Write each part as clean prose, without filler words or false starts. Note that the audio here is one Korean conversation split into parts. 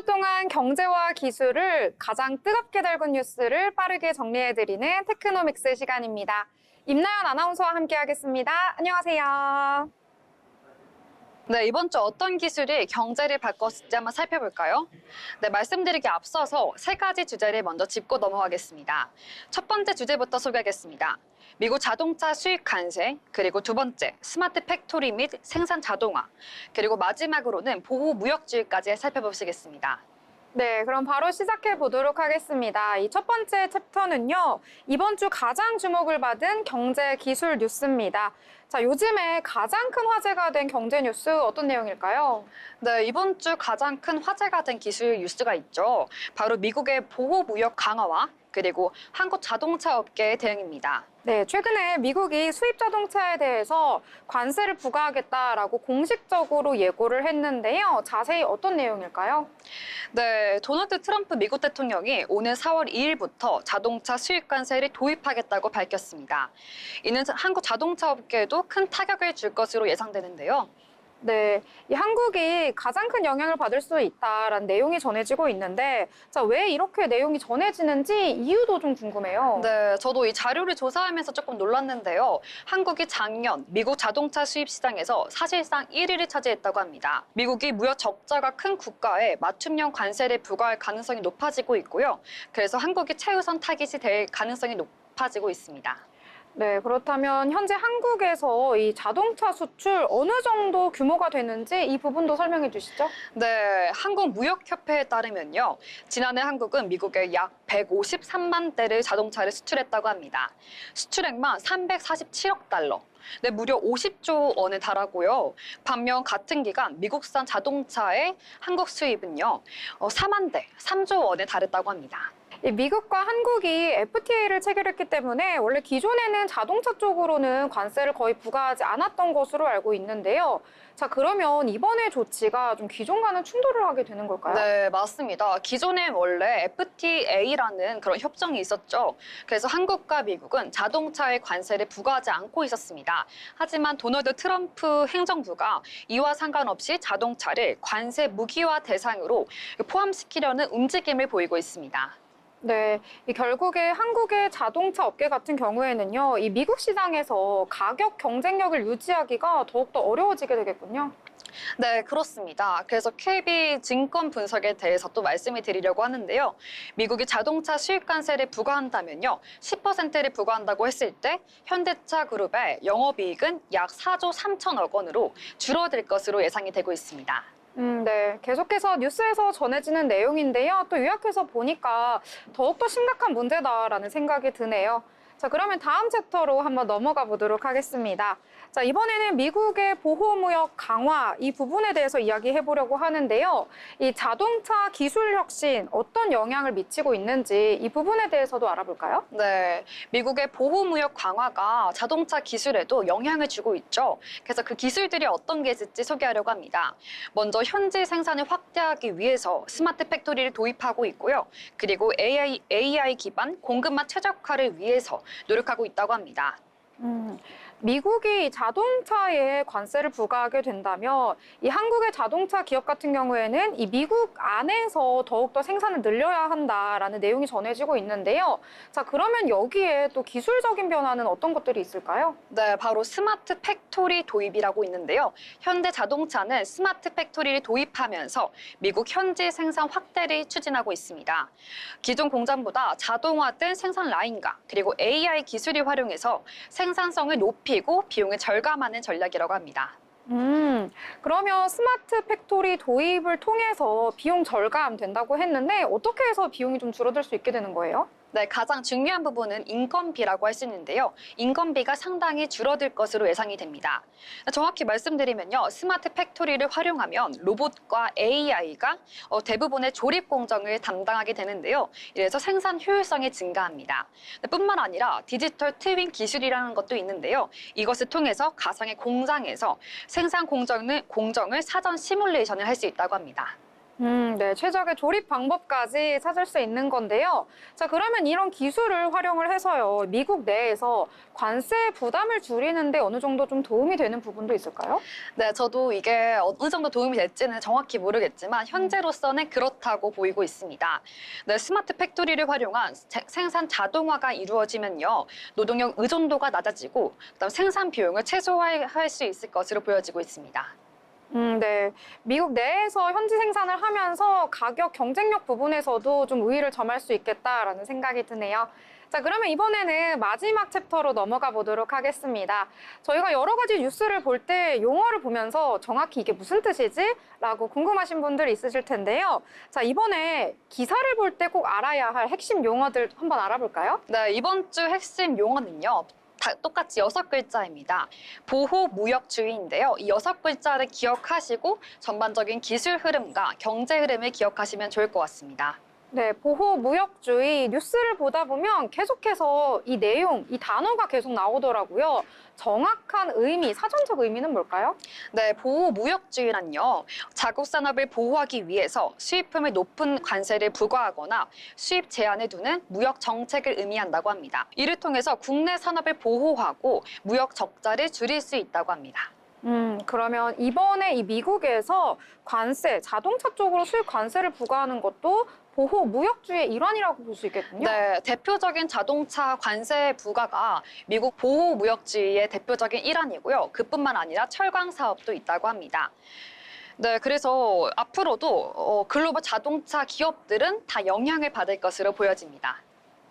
동안 경제와 기술을 가장 뜨겁게 달군 뉴스를 빠르게 정리해드리는 테크노믹스 시간입니다. 임나연 아나운서와 함께하겠습니다. 안녕하세요. 네, 이번 주 어떤 기술이 경제를 바꿨을지 한번 살펴볼까요? 네, 말씀드리기 앞서서 세 가지 주제를 먼저 짚고 넘어가겠습니다. 첫 번째 주제부터 소개하겠습니다. 미국 자동차 수입 관세, 그리고 두 번째, 스마트 팩토리 및 생산 자동화, 그리고 마지막으로는 보호 무역주의까지 살펴보시겠습니다. 네, 그럼 바로 시작해 보도록 하겠습니다. 이 첫 번째 챕터는요, 이번 주 가장 주목을 받은 경제 기술 뉴스입니다. 자, 요즘에 가장 큰 화제가 된 경제 뉴스 어떤 내용일까요? 네, 이번 주 가장 큰 화제가 된 기술 뉴스가 있죠. 바로 미국의 보호 무역 강화와 그리고 한국 자동차 업계의 대응입니다. 네, 최근에 미국이 수입 자동차에 대해서 관세를 부과하겠다라고 공식적으로 예고를 했는데요. 자세히 어떤 내용일까요? 네, 도널드 트럼프 미국 대통령이 오는 4월 2일부터 자동차 수입 관세를 도입하겠다고 밝혔습니다. 이는 한국 자동차 업계에도 큰 타격을 줄 것으로 예상되는데요. 네, 이 한국이 가장 큰 영향을 받을 수 있다라는 내용이 전해지고 있는데, 자, 왜 이렇게 내용이 전해지는지 이유도 좀 궁금해요. 네, 저도 이 자료를 조사하면서 조금 놀랐는데요. 한국이 작년 미국 자동차 수입 시장에서 사실상 1위를 차지했다고 합니다. 미국이 무역 적자가 큰 국가에 맞춤형 관세를 부과할 가능성이 높아지고 있고요. 그래서 한국이 최우선 타깃이 될 가능성이 높아지고 있습니다. 네, 그렇다면 현재 한국에서 이 자동차 수출 어느 정도 규모가 되는지 이 부분도 설명해 주시죠. 네, 한국무역협회에 따르면요. 지난해 한국은 미국에 약 153만 대를 자동차를 수출했다고 합니다. 수출액만 347억 달러. 네, 무려 50조 원에 달하고요. 반면 같은 기간 미국산 자동차의 한국 수입은요. 4만 대, 3조 원에 달했다고 합니다. 이 미국과 한국이 FTA를 체결했기 때문에 원래 기존에는 자동차 쪽으로는 관세를 거의 부과하지 않았던 것으로 알고 있는데요. 자, 그러면 이번에 조치가 좀 기존과는 충돌을 하게 되는 걸까요? 네, 맞습니다. 기존에 원래 FTA라는 그런 협정이 있었죠. 그래서 한국과 미국은 자동차에 관세를 부과하지 않고 있었습니다. 하지만 도널드 트럼프 행정부가 이와 상관없이 자동차를 관세 무기화 대상으로 포함시키려는 움직임을 보이고 있습니다. 네, 이 결국에 한국의 자동차 업계 같은 경우에는요, 이 미국 시장에서 가격 경쟁력을 유지하기가 더욱더 어려워지게 되겠군요. 네, 그렇습니다. 그래서 KB 증권 분석에 대해서 또 말씀을 드리려고 하는데요. 미국이 자동차 수입 관세를 부과한다면요. 10%를 부과한다고 했을 때 현대차 그룹의 영업이익은 약 4조 3천억 원으로 줄어들 것으로 예상이 되고 있습니다. 네. 계속해서 뉴스에서 전해지는 내용인데요. 또 요약해서 보니까 더욱더 심각한 문제다라는 생각이 드네요. 자, 그러면 다음 챕터로 한번 넘어가 보도록 하겠습니다. 자, 이번에는 미국의 보호무역 강화 이 부분에 대해서 이야기해 보려고 하는데요. 이 자동차 기술 혁신 어떤 영향을 미치고 있는지 이 부분에 대해서도 알아볼까요? 네, 미국의 보호무역 강화가 자동차 기술에도 영향을 주고 있죠. 그래서 그 기술들이 어떤 게 있을지 소개하려고 합니다. 먼저 현지 생산을 확대하기 위해서 스마트 팩토리를 도입하고 있고요. 그리고 AI 기반 공급망 최적화를 위해서 노력하고 있다고 합니다. 미국이 자동차에 관세를 부과하게 된다면 이 한국의 자동차 기업 같은 경우에는 이 미국 안에서 더욱더 생산을 늘려야 한다라는 내용이 전해지고 있는데요. 자, 그러면 여기에 또 기술적인 변화는 어떤 것들이 있을까요? 네, 바로 스마트 팩토리 도입이라고 있는데요. 현대 자동차는 스마트 팩토리를 도입하면서 미국 현지 생산 확대를 추진하고 있습니다. 기존 공장보다 자동화된 생산 라인과 그리고 AI 기술을 활용해서 생산성을 높이고 비용을 절감하는 전략이라고 합니다. 그러면 스마트 팩토리 도입을 통해서 비용 절감 된다고 했는데 어떻게 해서 비용이 좀 줄어들 수 있게 되는 거예요? 네, 가장 중요한 부분은 인건비라고 할 수 있는데요. 인건비가 상당히 줄어들 것으로 예상이 됩니다. 정확히 말씀드리면요. 스마트 팩토리를 활용하면 로봇과 AI가 대부분의 조립 공정을 담당하게 되는데요. 이래서 생산 효율성이 증가합니다. 뿐만 아니라 디지털 트윈 기술이라는 것도 있는데요. 이것을 통해서 가상의 공장에서 생산 공정을 사전 시뮬레이션을 할 수 있다고 합니다. 네, 최적의 조립 방법까지 찾을 수 있는 건데요. 자, 그러면 이런 기술을 활용을 해서요, 미국 내에서 관세 부담을 줄이는데 어느 정도 좀 도움이 되는 부분도 있을까요? 네, 저도 이게 어느 정도 도움이 될지는 정확히 모르겠지만 현재로서는 그렇다고 보이고 있습니다. 네, 스마트 팩토리를 활용한 생산 자동화가 이루어지면요, 노동력 의존도가 낮아지고 그다음 생산 비용을 최소화할 수 있을 것으로 보여지고 있습니다. 네. 미국 내에서 현지 생산을 하면서 가격 경쟁력 부분에서도 좀 우위를 점할 수 있겠다라는 생각이 드네요. 자, 그러면 이번에는 마지막 챕터로 넘어가 보도록 하겠습니다. 저희가 여러 가지 뉴스를 볼 때 용어를 보면서 정확히 이게 무슨 뜻이지? 라고 궁금하신 분들 있으실 텐데요. 자, 이번에 기사를 볼 때 꼭 알아야 할 핵심 용어들 한번 알아볼까요? 네, 이번 주 핵심 용어는요. 똑같이 6글자입니다. 보호무역주의인데요. 이 6글자를 기억하시고 전반적인 기술 흐름과 경제 흐름을 기억하시면 좋을 것 같습니다. 네, 보호무역주의 뉴스를 보다 보면 계속해서 이 내용, 이 단어가 계속 나오더라고요. 정확한 의미, 사전적 의미는 뭘까요? 네, 보호무역주의란요. 자국 산업을 보호하기 위해서 수입품에 높은 관세를 부과하거나 수입 제한을 두는 무역 정책을 의미한다고 합니다. 이를 통해서 국내 산업을 보호하고 무역 적자를 줄일 수 있다고 합니다. 그러면 이번에 이 미국에서 관세, 자동차 쪽으로 수입 관세를 부과하는 것도 보호 무역주의의 일환이라고 볼 수 있겠군요. 네, 대표적인 자동차 관세 부과가 미국 보호무역주의의 대표적인 일환이고요. 그뿐만 아니라 철강 사업도 있다고 합니다. 네, 그래서 앞으로도 글로벌 자동차 기업들은 다 영향을 받을 것으로 보여집니다.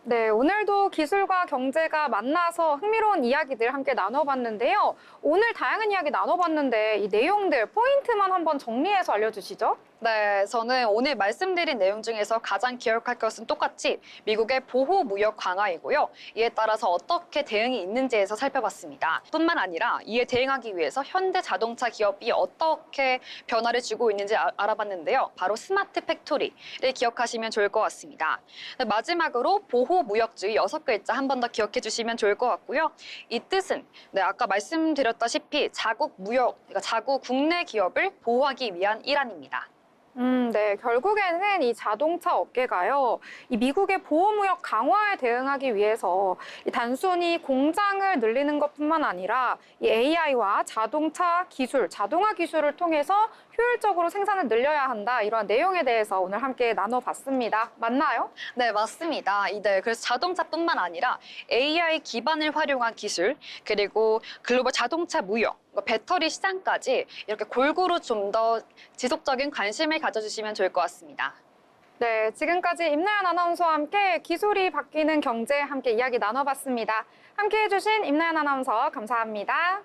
네, 오늘도 기술과 경제가 만나서 흥미로운 이야기들 함께 나눠봤는데요. 오늘 다양한 이야기 나눠봤는데 이 내용들, 포인트만 한번 정리해서 알려주시죠. 네, 저는 오늘 말씀드린 내용 중에서 가장 기억할 것은 똑같이 미국의 보호무역 강화이고요. 이에 따라서 어떻게 대응이 있는지에서 살펴봤습니다. 뿐만 아니라 이에 대응하기 위해서 현대 자동차 기업이 어떻게 변화를 주고 있는지 알아봤는데요. 바로 스마트 팩토리를 기억하시면 좋을 것 같습니다. 네, 마지막으로 보호무역주의 6글자 한 번 더 기억해 주시면 좋을 것 같고요. 이 뜻은 아까 말씀드렸다시피 자국 무역, 그러니까 자국 국내 기업을 보호하기 위한 일환입니다. 네. 결국에는 이 자동차 업계가요, 이 미국의 보호무역 강화에 대응하기 위해서 이 단순히 공장을 늘리는 것뿐만 아니라 이 AI와 자동차 기술, 자동화 기술을 통해서 효율적으로 생산을 늘려야 한다. 이러한 내용에 대해서 오늘 함께 나눠봤습니다. 맞나요? 네, 맞습니다. 그래서 자동차뿐만 아니라 AI 기반을 활용한 기술, 그리고 글로벌 자동차 무역, 배터리 시장까지 이렇게 골고루 좀 더 지속적인 관심을 가져주시면 좋을 것 같습니다. 네. 지금까지 임나연 아나운서와 함께 기술이 바뀌는 경제 함께 이야기 나눠봤습니다. 함께 해주신 임나연 아나운서 감사합니다.